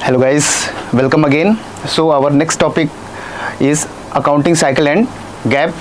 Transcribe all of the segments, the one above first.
Hello guys, welcome again. So our next topic is accounting cycle and gap.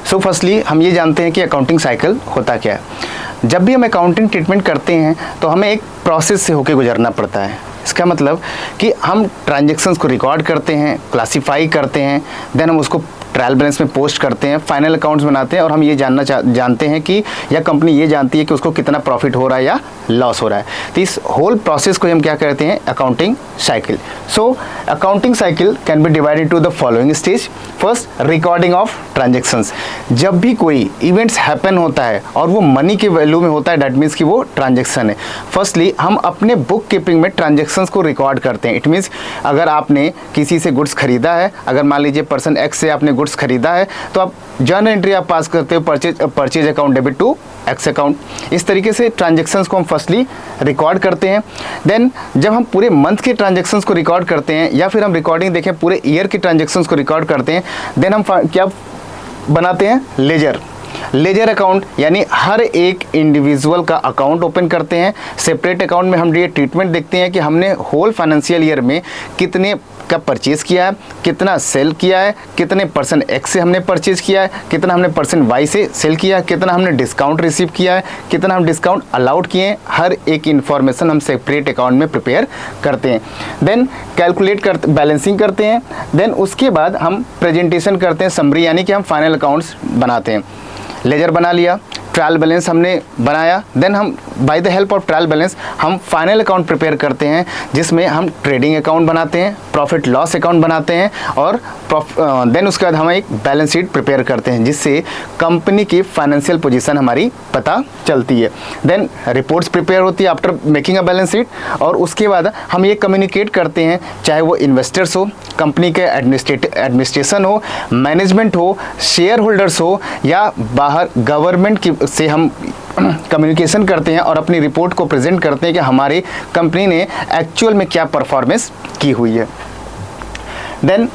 So firstly हम ये जानते हैं कि अकाउंटिंग साइकिल होता क्या है। जब भी हम अकाउंटिंग ट्रीटमेंट करते हैं तो हमें एक प्रोसेस से होकर गुजरना पड़ता है। इसका मतलब कि हम ट्रांजैक्शंस को रिकॉर्ड करते हैं, क्लासीफाई करते हैं, देन हम उसको ट्रायल बैलेंस में पोस्ट करते हैं, फाइनल अकाउंट्स बनाते हैं और हम ये जानते हैं कि या कंपनी ये जानती है कि उसको कितना प्रॉफिट हो रहा है या लॉस हो रहा है। तो इस होल प्रोसेस को हम क्या कहते हैं, accounting cycle. So accounting cycle can be divided into the following stage. First, recording of transactions. जब भी कोई इवेंट्स हैपन होता है और वो मनी की वैल्यू में होता है, दैट मीन्स कि वो ट्रांजैक्शन है। फर्स्टली हम अपने बुक कीपिंग में ट्रांजैक्शंस को रिकॉर्ड करते हैं। इट मीन्स अगर आपने किसी से गुड्स खरीदा है, अगर मान लीजिए पर्सन एक्स से आपने गुड्स खरीदा है, तो आप जर्नल एंट्री आप पास करते हो, purchase account debit to X account. इस तरीके से ट्रांजैक्शंस को हम फर्स्टली रिकॉर्ड करते हैं। देन जब हम पूरे मंथ के ट्रांजैक्शंस को रिकॉर्ड करते हैं या फिर हम रिकॉर्डिंग देखें पूरे ईयर के ट्रांजैक्शंस को रिकॉर्ड करते हैं, देन हम क्या बनाते हैं, लेजर अकाउंट, यानी हर एक इंडिविजुअल का अकाउंट ओपन करते हैं। सेपरेट अकाउंट में हम ये ट्रीटमेंट देखते हैं कि हमने होल फाइनेंशियल ईयर में कितने का परचेज किया है, कितना सेल किया है, कितने परसेंट एक्स से हमने परचेज किया है, कितना हमने परसेंट वाई से सेल किया है, कितना हमने डिस्काउंट रिसीव किया है, कितना हम डिस्काउंट अलाउड किए हैं। हर एक इन्फॉर्मेशन हम सेपरेट अकाउंट में प्रिपेयर करते हैं। देन कैलकुलेट करते, बैलेंसिंग करते हैं। देन उसके बाद हम प्रेजेंटेशन करते हैं, समरी, यानी कि हम फाइनल अकाउंट्स बनाते हैं। लेजर बना लिया, ट्रायल बैलेंस हमने बनाया, देन हम by the help of trial balance हम फाइनल अकाउंट प्रिपेयर करते हैं, जिसमें हम ट्रेडिंग अकाउंट बनाते हैं, प्रॉफिट लॉस अकाउंट बनाते हैं और देन उसके बाद हम एक बैलेंस शीट प्रिपेयर करते हैं, जिससे कंपनी की फाइनेंशियल पोजीशन हमारी पता चलती है। देन रिपोर्ट्स प्रिपेयर होती है after making a balance sheet, और उसके बाद हम ये कम्युनिकेट करते हैं, चाहे वो इन्वेस्टर्स हो, कंपनी के एडमिनिस्ट्रेशन हो, मैनेजमेंट हो, शेयर होल्डर्स हो, या बाहर गवर्नमेंट की से हम कम्युनिकेशन करते हैं और अपनी रिपोर्ट को प्रेजेंट करते हैं कि हमारी कंपनी ने एक्चुअल में क्या परफॉर्मेंस की हुई है। देन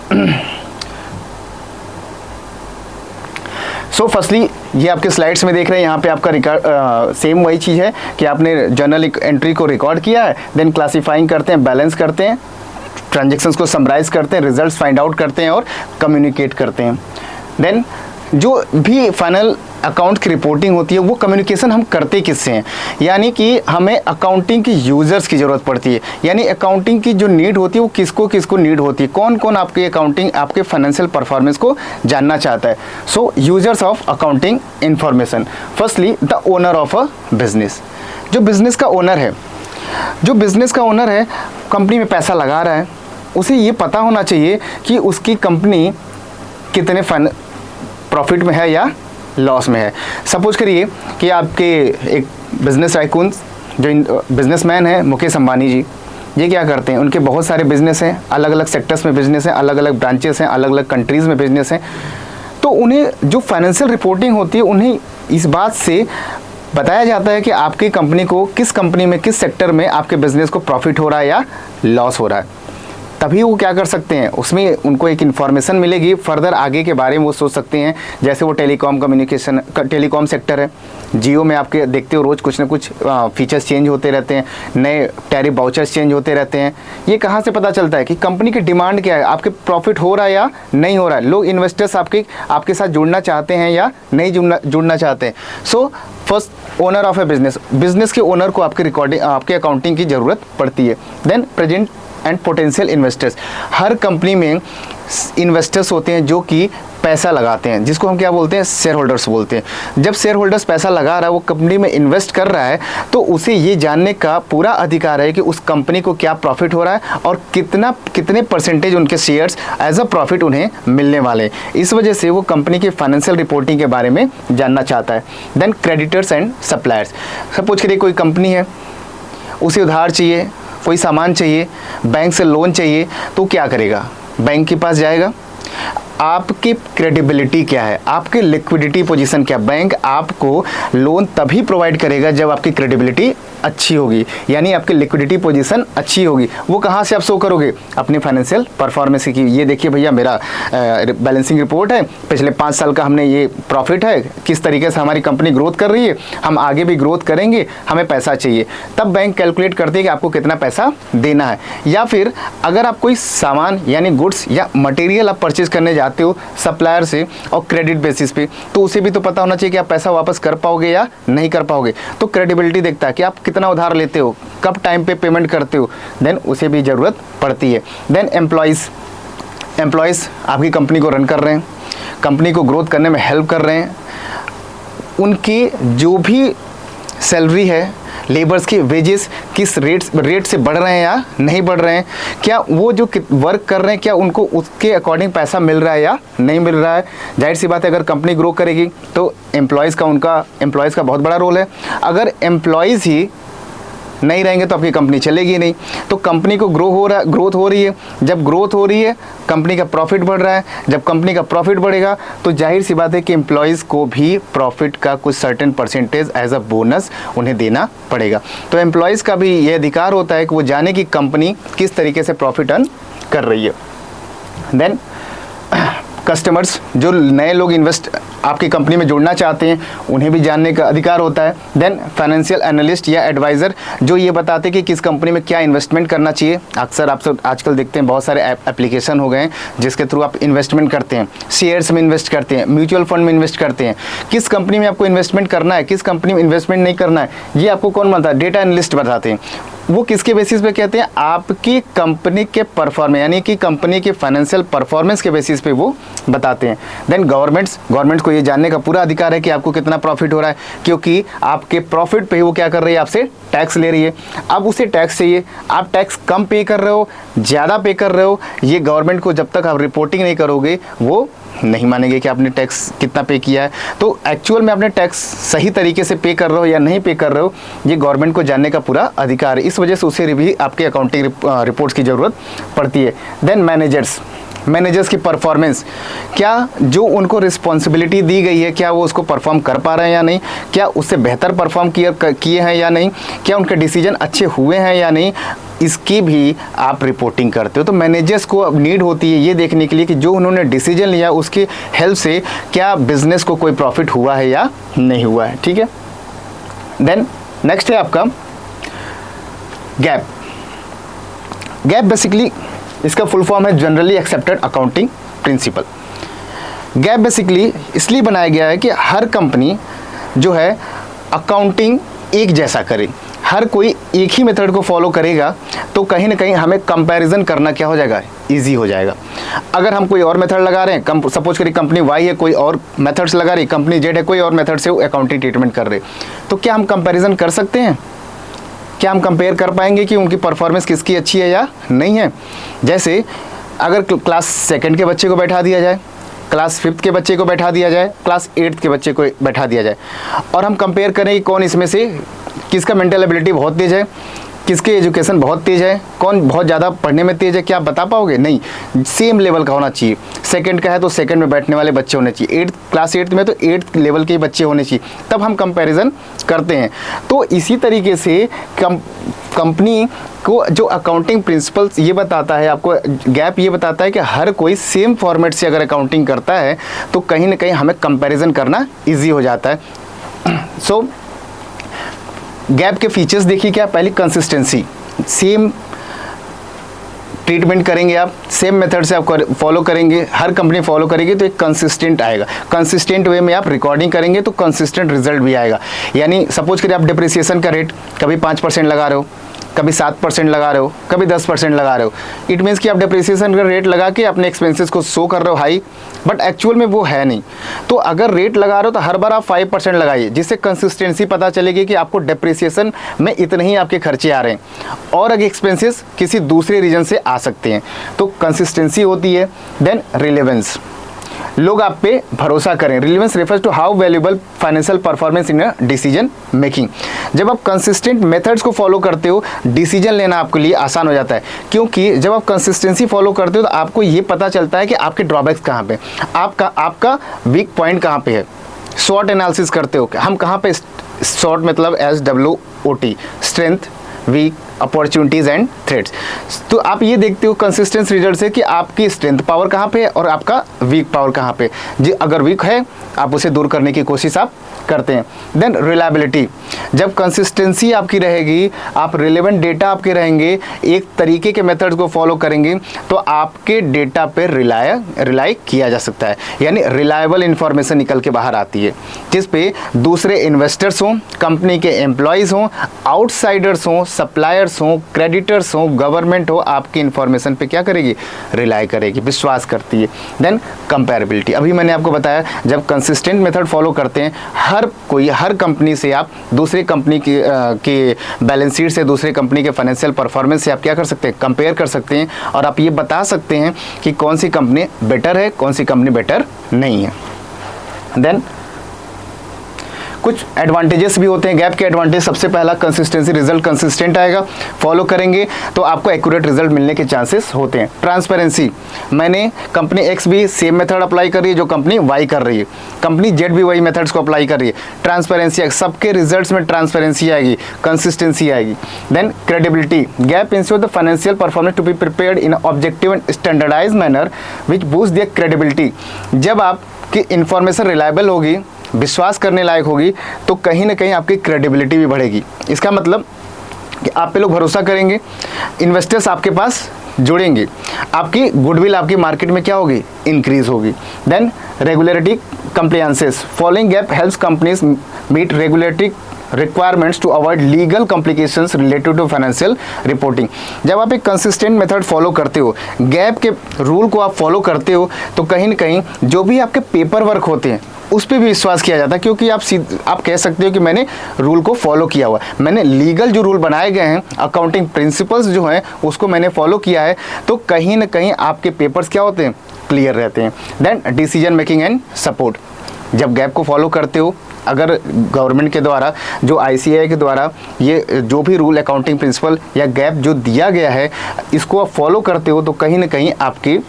सो फर्स्टली ये आपके स्लाइड्स में देख रहे हैं, यहाँ पे आपका रिकॉर्ड सेम वही चीज़ है कि आपने जर्नल एंट्री को रिकॉर्ड किया है, देन क्लासीफाइंग करते हैं, बैलेंस करते हैं, ट्रांजैक्शंस को समराइज करते हैं, रिजल्ट्स फाइंड आउट करते हैं और कम्युनिकेट करते हैं। देन जो भी फाइनल अकाउंट की रिपोर्टिंग होती है वो कम्युनिकेशन हम करते किससे हैं, यानी कि हमें अकाउंटिंग की यूज़र्स की ज़रूरत पड़ती है, यानी अकाउंटिंग की जो नीड होती है वो किसको किसको नीड होती है, कौन कौन आपकी अकाउंटिंग आपके फाइनेंशियल परफॉर्मेंस को जानना चाहता है। So users of accounting information. Firstly the owner of a business. जो बिजनेस का ओनर है, कंपनी में पैसा लगा रहा है, उसे ये पता होना चाहिए कि उसकी कंपनी कितने प्रॉफिट में है या लॉस में है। सपोज करिए कि आपके एक बिजनेस टाइकून जो बिजनेसमैन है मुकेश अंबानी जी, ये क्या करते हैं, उनके बहुत सारे बिजनेस हैं, अलग अलग सेक्टर्स में बिजनेस हैं, अलग अलग ब्रांचेस हैं, अलग अलग कंट्रीज़ में बिजनेस हैं। तो उन्हें जो फाइनेंशियल रिपोर्टिंग होती है, उन्हें इस बात से बताया जाता है कि आपकी कंपनी को किस कंपनी में किस सेक्टर में आपके बिजनेस को प्रॉफिट हो रहा है या लॉस हो रहा है। तभी वो क्या कर सकते हैं, उसमें उनको एक इन्फॉर्मेशन मिलेगी, फर्दर आगे के बारे में वो सोच सकते हैं। जैसे वो टेलीकॉम सेक्टर है, जियो में आपके देखते हो रोज़ कुछ ना कुछ फीचर्स चेंज होते रहते हैं, नए टैरिफ वाउचर्स चेंज होते रहते हैं। ये कहाँ से पता चलता है कि कंपनी की डिमांड क्या है, आपके प्रॉफिट हो रहा है या नहीं हो रहा है, लोग इन्वेस्टर्स आपके साथ जुड़ना चाहते हैं या नहीं जुड़ना चाहते हैं। So first, owner of a business के ओनर को आपके अकाउंटिंग की ज़रूरत पड़ती है। Then present and potential investors. हर कंपनी में इन्वेस्टर्स होते हैं जो कि पैसा लगाते हैं, जिसको हम क्या बोलते हैं, शेयर होल्डर्स बोलते हैं। जब शेयर होल्डर्स पैसा लगा रहा है, वो कंपनी में इन्वेस्ट कर रहा है, तो उसे ये जानने का पूरा अधिकार है कि उस कंपनी को क्या प्रॉफिट हो रहा है और कितने परसेंटेज उनके शेयर्स एज अ प्रॉफिट उन्हें मिलने वाले। इस वजह से वो कंपनी की फाइनेंशियल रिपोर्टिंग के बारे में जानना चाहता है। Then creditors and suppliers. Suppose करिए कोई कंपनी है, उसे उधार चाहिए, कोई सामान चाहिए, बैंक से लोन चाहिए, तो क्या करेगा, बैंक के पास जाएगा। आपकी क्रेडिबिलिटी क्या है, आपकी लिक्विडिटी पोजीशन क्या, बैंक आपको लोन तभी प्रोवाइड करेगा जब आपकी क्रेडिबिलिटी अच्छी होगी, यानी आपकी लिक्विडिटी पोजीशन अच्छी होगी। वो कहाँ से आप शो करोगे? अपनी फाइनेंशियल परफॉर्मेंस की। ये देखिए भैया, मेरा बैलेंसिंग रिपोर्ट है, पिछले 5 साल का हमने ये प्रॉफिट है, किस तरीके से हमारी कंपनी ग्रोथ कर रही है, हम आगे भी ग्रोथ करेंगे, हमें पैसा चाहिए। तब बैंक कैलकुलेट करती है कि आपको कितना पैसा देना है। या फिर अगर आप कोई सामान यानी गुड्स या मटेरियल आप परचेज करने जाते हो सप्लायर से और क्रेडिट बेसिस पे, तो उसे भी तो पता होना चाहिए कि आप पैसा वापस कर पाओगे या नहीं कर पाओगे। तो क्रेडिबिलिटी देखता है कि आप कितना उधार लेते हो, कब टाइम पे पेमेंट करते हो, देन उसे भी ज़रूरत पड़ती है। देन एम्प्लॉयज़ आपकी कंपनी को रन कर रहे हैं, कंपनी को ग्रोथ करने में हेल्प कर रहे हैं, उनकी जो भी सैलरी है, लेबर्स के वेजेस किस रेट से बढ़ रहे हैं या नहीं बढ़ रहे हैं, क्या वो जो वर्क कर रहे हैं क्या उनको उसके अकॉर्डिंग पैसा मिल रहा है या नहीं मिल रहा है। जाहिर सी बात है, अगर कंपनी ग्रो करेगी तो एम्प्लॉयज़ का बहुत बड़ा रोल है। अगर एम्प्लॉयज़ ही नहीं रहेंगे तो आपकी कंपनी चलेगी नहीं। तो कंपनी को ग्रोथ हो रही है, जब ग्रोथ हो रही है कंपनी का प्रॉफिट बढ़ रहा है, जब कंपनी का प्रॉफिट बढ़ेगा तो जाहिर सी बात है कि एम्प्लॉयज़ को भी प्रॉफिट का कुछ certain percentage as a bonus उन्हें देना पड़ेगा। तो एम्प्लॉयज़ का भी ये अधिकार होता है कि वो जाने की कंपनी किस तरीके से प्रॉफिट अर्न कर रही है। देन कस्टमर्स, जो नए लोग इन्वेस्ट आपकी कंपनी में जुड़ना चाहते हैं, उन्हें भी जानने का अधिकार होता है। देन फाइनेंशियल एनालिस्ट या एडवाइज़र, जो ये बताते हैं कि किस कंपनी में क्या इन्वेस्टमेंट करना चाहिए। अक्सर आप सब आजकल देखते हैं बहुत सारे एप्लीकेशन हो गए हैं जिसके थ्रू आप इन्वेस्टमेंट करते हैं, शेयर्स में इन्वेस्ट करते हैं, म्यूचुअल फंड में इन्वेस्ट करते हैं। किस कंपनी में आपको इन्वेस्टमेंट करना है, किस कंपनी में इन्वेस्टमेंट नहीं करना है, ये आपको कौन बताता है? डेटा एनालिस्ट बताते हैं। वो किसके बेसिस पे कहते हैं? आपकी कंपनी के परफॉर्मेंस, यानी कि कंपनी के फाइनेंशियल परफॉर्मेंस के बेसिस पे वो बताते हैं। देन गवर्नमेंट्स को ये जानने का पूरा अधिकार है कि आपको कितना प्रॉफिट हो रहा है, क्योंकि आपके प्रॉफिट पे ही वो क्या कर रही है? आपसे टैक्स ले रही है। अब उसे टैक्स चाहिए, आप टैक्स कम पे कर रहे हो, ज़्यादा पे कर रहे हो, ये गवर्नमेंट को जब तक आप रिपोर्टिंग नहीं करोगे वो नहीं मानेंगे कि आपने टैक्स कितना पे किया है। तो एक्चुअल में आपने टैक्स सही तरीके से पे कर रहे हो या नहीं पे कर रहे हो, ये गवर्नमेंट को जानने का पूरा अधिकार है। इस वजह से उसे भी आपके अकाउंटिंग रिपोर्ट्स की ज़रूरत पड़ती है। देन मैनेजर्स की परफॉर्मेंस, क्या जो उनको रिस्पॉन्सिबिलिटी दी गई है क्या वो उसको परफॉर्म कर पा रहे हैं या नहीं, क्या उससे बेहतर परफॉर्म किए हैं या नहीं, क्या उनके डिसीजन अच्छे हुए हैं या नहीं, इसकी भी आप रिपोर्टिंग करते हो। तो मैनेजर्स को अब नीड होती है ये देखने के लिए कि जो उन्होंने डिसीजन लिया उसकी हेल्प से क्या बिजनेस को कोई प्रॉफिट हुआ है या नहीं हुआ है। ठीक है। देन नेक्स्ट है आपका गैप बेसिकली इसका फुल फॉर्म है generally accepted accounting principle. Gap basically इसलिए बनाया गया है कि हर कंपनी जो है अकाउंटिंग एक जैसा करे, हर कोई एक ही मेथड को फॉलो करेगा तो कहीं ना कहीं हमें कंपैरिजन करना क्या हो जाएगा? इजी हो जाएगा। अगर हम कोई और मेथड लगा रहे हैं, सपोज करिए कंपनी वाई है कोई और मेथड्स लगा रही, कंपनी जेड है कोई और मेथड से अकाउंटिंग ट्रीटमेंट कर रहे, तो क्या हम कंपैरिजन कर सकते हैं? क्या हम कंपेयर कर पाएंगे कि उनकी परफॉर्मेंस किसकी अच्छी है या नहीं है? जैसे अगर क्लास 2 के बच्चे को बैठा दिया जाए, क्लास 5 के बच्चे को बैठा दिया जाए, क्लास 8 के बच्चे को बैठा दिया जाए और हम कंपेयर करें कि कौन इसमें से किसका मेंटल एबिलिटी बहुत तेज़ है, किसकी एजुकेशन बहुत तेज़ है, कौन बहुत ज़्यादा पढ़ने में तेज़ है, क्या आप बता पाओगे? नहीं, सेम लेवल का होना चाहिए। सेकंड का है तो सेकंड में बैठने वाले बच्चे होने चाहिए, क्लास 8 में तो 8th लेवल के बच्चे होने चाहिए, तब हम कंपैरिजन करते हैं। तो इसी तरीके से कंपनी को जो अकाउंटिंग प्रिंसिपल्स ये बताता है, आपको गैप ये बताता है कि हर कोई सेम फॉर्मेट से अगर अकाउंटिंग करता है तो कहीं ना कहीं हमें कंपैरिजन करना ईजी हो जाता है। सो गैप के फीचर्स देखिए क्या? पहली कंसिस्टेंसी, सेम ट्रीटमेंट करेंगे आप, सेम मेथड से आप फॉलो करेंगे, हर कंपनी फॉलो करेगी तो एक कंसिस्टेंट आएगा। कंसिस्टेंट वे में आप रिकॉर्डिंग करेंगे तो कंसिस्टेंट रिजल्ट भी आएगा। यानी सपोज करिए आप डिप्रिसिएशन का रेट कभी 5% लगा रहे हो, कभी 7% लगा रहे हो, कभी 10% लगा रहे हो, इट मीन्स कि आप डिप्रिसिएशन का रेट लगा के अपने एक्सपेंसेस को शो कर रहे हो हाई, बट एक्चुअल में वो है नहीं। तो अगर रेट लगा रहे हो तो हर बार आप 5% लगाइए, जिससे कंसिस्टेंसी पता चलेगी कि आपको डिप्रिसिएशन में इतने ही आपके खर्चे आ रहे हैं और अगर एक्सपेंसेस किसी दूसरे रीजन से आ सकते हैं, तो कंसिस्टेंसी होती है। देन रिलेवेंस, लोग आप पे भरोसा करें। Relevance refers to how valuable financial performance in a decision making. जब आप कंसिस्टेंट मेथड्स को फॉलो करते हो, डिसीजन लेना आपके लिए आसान हो जाता है, क्योंकि जब आप कंसिस्टेंसी फॉलो करते हो तो आपको ये पता चलता है कि आपके ड्रॉबैक्स कहाँ पे, आपका वीक पॉइंट कहाँ पे है। शॉर्ट एनालिसिस करते हो, हम कहाँ पे शॉर्ट मतलब SWOT OT, strength, weak, opportunities and threats. तो आप ये देखते हो कंसिस्टेंस रिजल्ट से कि आपकी स्ट्रेंथ पावर कहाँ पे है और आपका वीक पावर कहाँ पे। जी अगर वीक है आप उसे दूर करने की कोशिश आप करते हैं। देन रिलायबिलिटी, जब कंसिस्टेंसी आपकी रहेगी, आप रिलेवेंट डेटा आपके रहेंगे, एक तरीके के मेथड्स को फॉलो करेंगे, तो आपके डेटा पे रिलाई किया जा सकता है, यानी रिलायबल इंफॉर्मेशन निकल के बाहर आती है, जिस पे दूसरे इन्वेस्टर्स हों, कंपनी के एम्प्लॉयज़ हों, आउटसाइडर्स हों, सप्लायर्स हों, क्रेडिटर्स हों, गवर्नमेंट हो, आपकी इंफॉर्मेशन पे क्या करेगी, रिलाई करेगी, विश्वास करती है। देन कंपेरेबिलिटी, अभी मैंने आपको बताया जब कंसिस्टेंट मेथड फॉलो करते हैं, हर कंपनी से आप दूसरी कंपनी की बैलेंस शीट से, दूसरी कंपनी के फाइनेंशियल परफॉर्मेंस से आप क्या कर सकते हैं, कंपेयर कर सकते हैं, और आप ये बता सकते हैं कि कौन सी कंपनी बेटर है, कौन सी कंपनी बेटर नहीं है। देन कुछ एडवांटेजेस भी होते हैं गैप के। एडवांटेज सबसे पहला कंसिस्टेंसी, रिजल्ट कंसिस्टेंट आएगा, फॉलो करेंगे तो आपको एक्यूरेट रिजल्ट मिलने के चांसेस होते हैं। ट्रांसपेरेंसी, मैंने कंपनी एक्स भी सेम मेथड अप्लाई कर रही है जो कंपनी वाई कर रही है, कंपनी जेड भी वही मेथड्स को अप्लाई कर रही है, ट्रांसपेरेंसी, सबके रिजल्ट्स में ट्रांसपेरेंसी आएगी, कंसिस्टेंसी आएगी। Then credibility, GAAP ensure the financial performance to be prepared in objective and standardize manner which boost their credibility. जब आपकी इंफॉर्मेशन रिलायबल होगी, विश्वास करने लायक होगी, तो कहीं ना कहीं आपकी क्रेडिबिलिटी भी बढ़ेगी। इसका मतलब कि आप पे लोग भरोसा करेंगे, इन्वेस्टर्स आपके पास जुड़ेंगे, आपकी गुडविल आपकी मार्केट में क्या होगी, इंक्रीज होगी। Then regulatory compliances, following GAAP helps companies meet regulatory requirements to avoid legal complications related to financial reporting. जब आप एक कंसिस्टेंट मेथड फॉलो करते हो, गैप के रूल को आप फॉलो करते हो, तो कहीं ना कहीं जो भी आपके पेपर वर्क होते हैं उस पर भी विश्वास किया जाता है, क्योंकि आप कह सकते हो कि मैंने रूल को फॉलो किया हुआ है, मैंने लीगल जो रूल बनाए गए हैं, अकाउंटिंग प्रिंसिपल्स जो हैं उसको मैंने फॉलो किया है, तो कहीं ना कहीं आपके पेपर्स क्या होते हैं, क्लियर रहते हैं। Then decision making and support, जब गैप को फॉलो करते हो, अगर गवर्नमेंट के द्वारा जो ICAI के द्वारा ये जो भी रूल, अकाउंटिंग प्रिंसिपल या गैप जो दिया गया है, इसको आप फॉलो करते हो, तो कहीं ना कहीं आपकी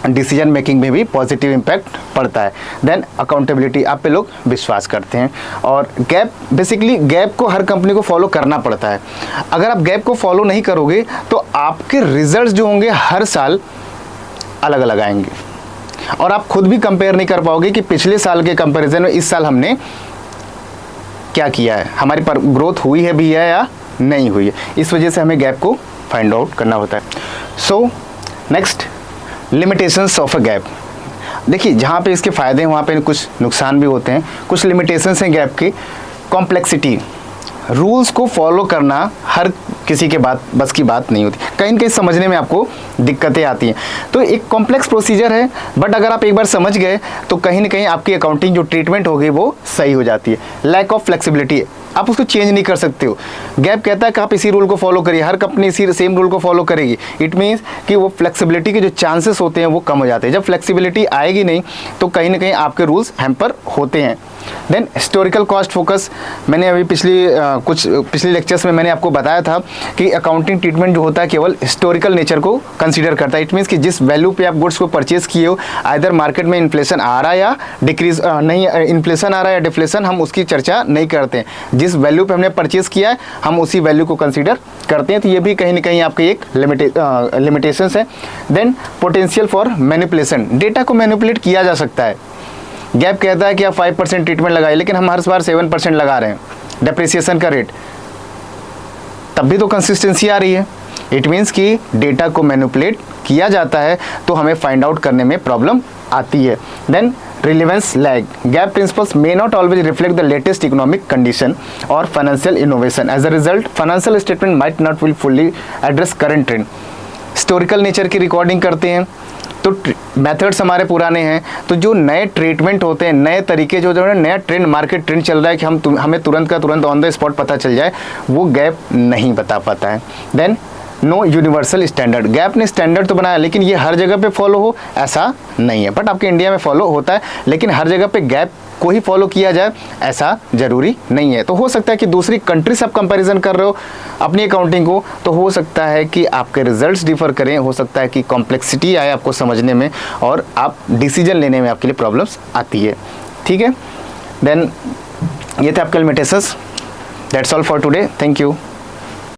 डिसीजन मेकिंग में भी पॉजिटिव इम्पैक्ट पड़ता है। देन अकाउंटेबिलिटी, आप पे लोग विश्वास करते हैं, और गैप, बेसिकली गैप को हर कंपनी को फॉलो करना पड़ता है। अगर आप गैप को फॉलो नहीं करोगे तो आपके रिजल्ट्स जो होंगे हर साल अलग अलग आएंगे, और आप खुद भी कंपेयर नहीं कर पाओगे कि पिछले साल के कंपैरिजन में इस साल हमने क्या किया है, हमारी पर ग्रोथ हुई है भी है या नहीं हुई है। इस वजह से हमें गैप को फाइंड आउट करना होता है। So next, limitations of a gap. देखिए जहाँ पे इसके फ़ायदे हैं वहाँ पे कुछ नुकसान भी होते हैं। कुछ लिमिटेशंस हैं गैप की। कॉम्प्लेक्सिटी, रूल्स को फॉलो करना हर किसी के बस की बात नहीं होती, कहीं न कहीं समझने में आपको दिक्कतें आती हैं। तो एक कॉम्प्लेक्स प्रोसीजर है, बट अगर आप एक बार समझ गए तो कहीं ना कहीं आपकी अकाउंटिंग जो ट्रीटमेंट होगी वो सही हो जाती है। लैक ऑफ फ्लेक्सिबिलिटी, आप उसको चेंज नहीं कर सकते हो। गैप कहता है कि आप इसी रूल को फॉलो करिए, हर कंपनी इसी सेम रूल को फॉलो करेगी। इट मीन्स कि वो फ्लेक्सिबिलिटी के जो चांसेस होते हैं वो कम हो जाते हैं। जब फ्लेक्सिबिलिटी आएगी नहीं तो कहीं ना कहीं आपके रूल्स हैम्पर होते हैं। देन हिस्टोरिकल कॉस्ट फोकस, मैंने अभी पिछले लेक्चर्स में मैंने आपको बताया था कि अकाउंटिंग ट्रीटमेंट जो होता है केवल हिस्टोरिकल नेचर को कंसीडर करता है। इट मीन्स कि जिस वैल्यू पे आप गुड्स को परचेज किए हो, आइदर मार्केट में इन्फ्लेशन आ रहा है या डिक्रीज नहीं, इन्फ्लेशन आ रहा है या डिफ्लेशन, हम उसकी चर्चा नहीं करते हैं। जिस वैल्यू पे हमने परचेज किया है हम उसी वैल्यू को कंसीडर करते हैं। तो ये भी कहीं ना कहीं आपकी एक लिमिटेशंस है। Then potential for manipulation, data को मैनिपुलेट किया जा सकता है। गैप कहता है कि आप 5% ट्रीटमेंट लगाए, लेकिन हम हर बार 7% लगा रहे हैं डेप्रिसिएशन का रेट, तब भी तो कंसिस्टेंसी आ रही है। इट मीन्स कि डेटा को मैनिपुलेट किया जाता है तो हमें फाइंड आउट करने में प्रॉब्लम आती है। Then relevance lag, GAAP principles may not always reflect the latest economic condition or financial innovation. As a result, financial statement might not will fully address current trend. Historical nature की recording करते हैं तो methods हमारे पुराने हैं, तो जो नए ट्रीटमेंट होते हैं, नए तरीके जो है, नया ट्रेंड, मार्केट ट्रेंड चल रहा है कि हमें तुरंत का तुरंत ऑन द स्पॉट पता चल जाए, वो गैप नहीं बता पाता है। Then no universal standard, GAAP ने स्टैंडर्ड तो बनाया लेकिन ये हर जगह पे फॉलो हो ऐसा नहीं है। बट आपके इंडिया में फॉलो होता है, लेकिन हर जगह पे गैप को ही फॉलो किया जाए ऐसा जरूरी नहीं है। तो हो सकता है कि दूसरी कंट्री से आप कंपैरिजन कर रहे हो अपनी अकाउंटिंग को, तो हो सकता है कि आपके रिजल्ट्स डिफर करें, हो सकता है कि कॉम्प्लेक्सिटी आए आपको समझने में और आप डिसीजन लेने में आपके लिए प्रॉब्लम्स आती है। ठीक है, देन ये थे आपके limitations. That's all for today, thank you.